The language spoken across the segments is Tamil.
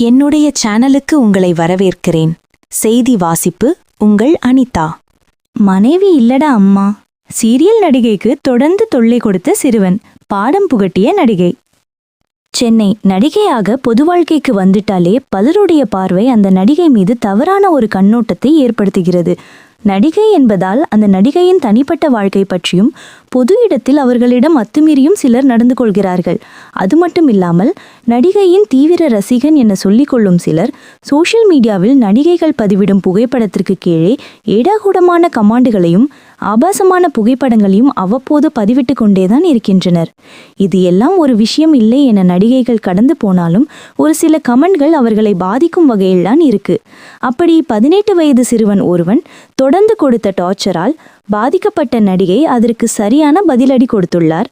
என்னுடைய சேனலுக்கு உங்களை வரவேற்கிறேன். செய்தி வாசிப்பு உங்கள் அனிதா. மனைவி இல்லடா அம்மா. சீரியல் நடிகைக்கு தொடர்ந்து தொல்லை கொடுத்த சிறுவன், பாடம் புகட்டிய நடிகை. சென்னை நடிகையாக பொது வாழ்க்கைக்கு வந்துட்டாலே பலருடைய பார்வை அந்த நடிகை மீது தவறான ஒரு கண்ணோட்டத்தை ஏற்படுத்துகிறது. நடிகை என்பதால் அந்த நடிகையின் தனிப்பட்ட வாழ்க்கை பற்றியும் பொது இடத்தில் அவர்களிடம் அத்துமீறியும் சிலர் நடந்து கொள்கிறார்கள். அது மட்டும் இல்லாமல் நடிகையின் தீவிர ரசிகன் என சொல்லிக்கொள்ளும் சிலர் சோஷியல் மீடியாவில் நடிகைகள் பதிவிடும் புகைப்படத்திற்கு கீழே ஏடாகூடமான கமாண்டுகளையும் ஆபாசமான புகைப்படங்களையும் அவ்வப்போது பதிவிட்டு கொண்டேதான் இருக்கின்றனர். இது எல்லாம் ஒரு விஷயம் இல்லை என நடிகைகள் கடந்து போனாலும் ஒரு சில கமெண்ட்கள் அவர்களை பாதிக்கும் வகையில்தான் இருக்கு. அப்படி 18 வயது சிறுவன் ஒருவன் தொடர்ந்து கொடுத்த டார்ச்சரால் பாதிக்கப்பட்ட நடிகை அதற்கு சரியான பதிலடி கொடுத்துள்ளார்.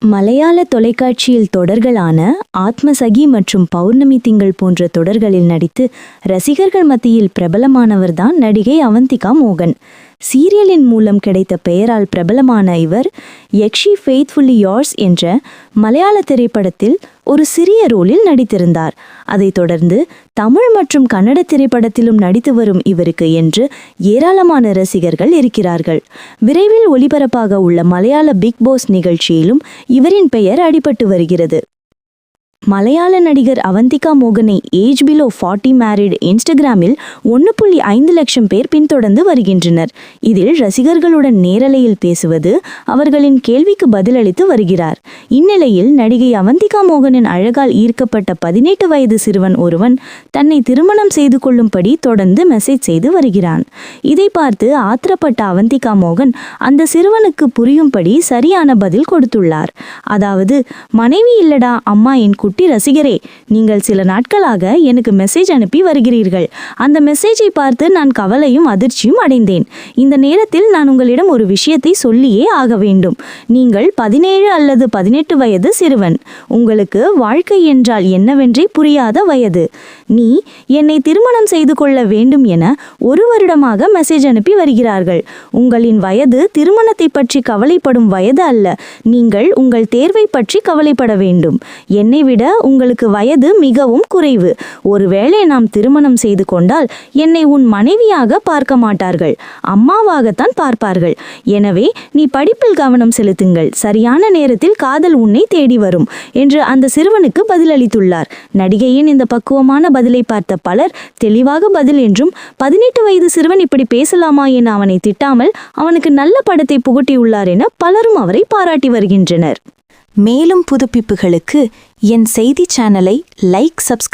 மலையாள தொலைக்காட்சியில் தொடர்களான ஆத்மசகி மற்றும் பௌர்ணமி திங்கள் போன்ற தொடர்களில் நடித்து ரசிகர்கள் மத்தியில் பிரபலமானவர்தான் நடிகை அவந்திகா மோகன். சீரியலின் மூலம் கிடைத்த பெயரால் பிரபலமான இவர் யக்ஷி ஃபெய்த்ஃபுல்லி யோர்ஸ் என்ற மலையாள திரைப்படத்தில் ஒரு சிறிய ரோலில் நடித்திருந்தார். அதைத் தொடர்ந்து தமிழ் மற்றும் கன்னட திரைப்படத்திலும் நடித்து வரும் இவருக்கு என்று ஏராளமான ரசிகர்கள் இருக்கிறார்கள். விரைவில் ஒளிபரப்பாக உள்ள மலையாள பிக் பாஸ் நிகழ்ச்சியிலும் இவரின் பெயர் அடிபட்டு வருகிறது. மலையாள நடிகர் அவந்திகா மோகனை ஏஜ் பிலோ 40 மேரிட் இன்ஸ்டாகிராமில் 1.5 லட்சம் பேர் பின்தொடர்ந்து வருகின்றனர். இதில் ரசிகர்களுடன் நேரலையில் பேசுவது, அவர்களின் கேள்விக்கு பதிலளித்து வருகிறார். இந்நிலையில் நடிகை அவந்திகா மோகனின் அழகால் ஈர்க்கப்பட்ட 18 வயது சிறுவன் ஒருவன் தன்னை திருமணம் செய்து கொள்ளும்படி தொடர்ந்து மெசேஜ் செய்து வருகிறான். இதை பார்த்து ஆத்திரப்பட்ட அவந்திகா மோகன் அந்த சிறுவனுக்கு புரியும்படி சரியான பதில் கொடுத்துள்ளார். அதாவது, மனைவி இல்லடா அம்மா என் குட்டி ரசிகரே, நீங்கள் சில நாட்களாக எனக்கு மெசேஜ் அனுப்பி வருகிறீர்கள். அந்த மெசேஜை பார்த்து நான் கவலையும் அதிர்ச்சியும் அடைந்தேன். இந்த நேரத்தில் நான் உங்களிடம் ஒரு விஷயத்தை சொல்லியே ஆக வேண்டும். நீங்கள் 17 அல்லது 18 வயது சிறுவன். உங்களுக்கு வாழ்க்கை என்றால் என்னவென்றே புரியாத வயது. நீ என்னை திருமணம் செய்து கொள்ள வேண்டும் என 1 வருடமாக மெசேஜ் அனுப்பி வருகிறார்கள். உங்களின் வயது திருமணத்தை பற்றி கவலைப்படும் வயது அல்ல. நீங்கள் உங்கள் தேர்வை பற்றி கவலைப்பட வேண்டும். என்னை விட உங்களுக்கு வயது மிகவும் குறைவு. ஒருவேளை நாம் திருமணம் செய்து கொண்டால் என்னை உன் மனைவியாக பார்க்க மாட்டார்கள், அம்மாவாகத்தான் பார்ப்பார்கள். எனவே நீ படிப்பில் கவனம் செலுத்துங்கள். சரியான நேரத்தில் காதல் உன்னை தேடி வரும் என்று அந்த சிறுவனுக்கு பதிலளித்துள்ளார். நடிகையின் இந்த பக்குவமான பதிலை பார்த்த பலர் தெளிவாக பதில் என்றும் 18 வயது சிறுவன் இப்படி பேசலாமா என அவனை திட்டாமல் அவனுக்கு நல்ல படத்தை புகட்டியுள்ளார் என பலரும் அவரை பாராட்டி வருகின்றனர். மேலும் புதுப்பிப்புகளுக்கு என் செய்தி சேனலை லைக், சப்ஸ்கிரைப்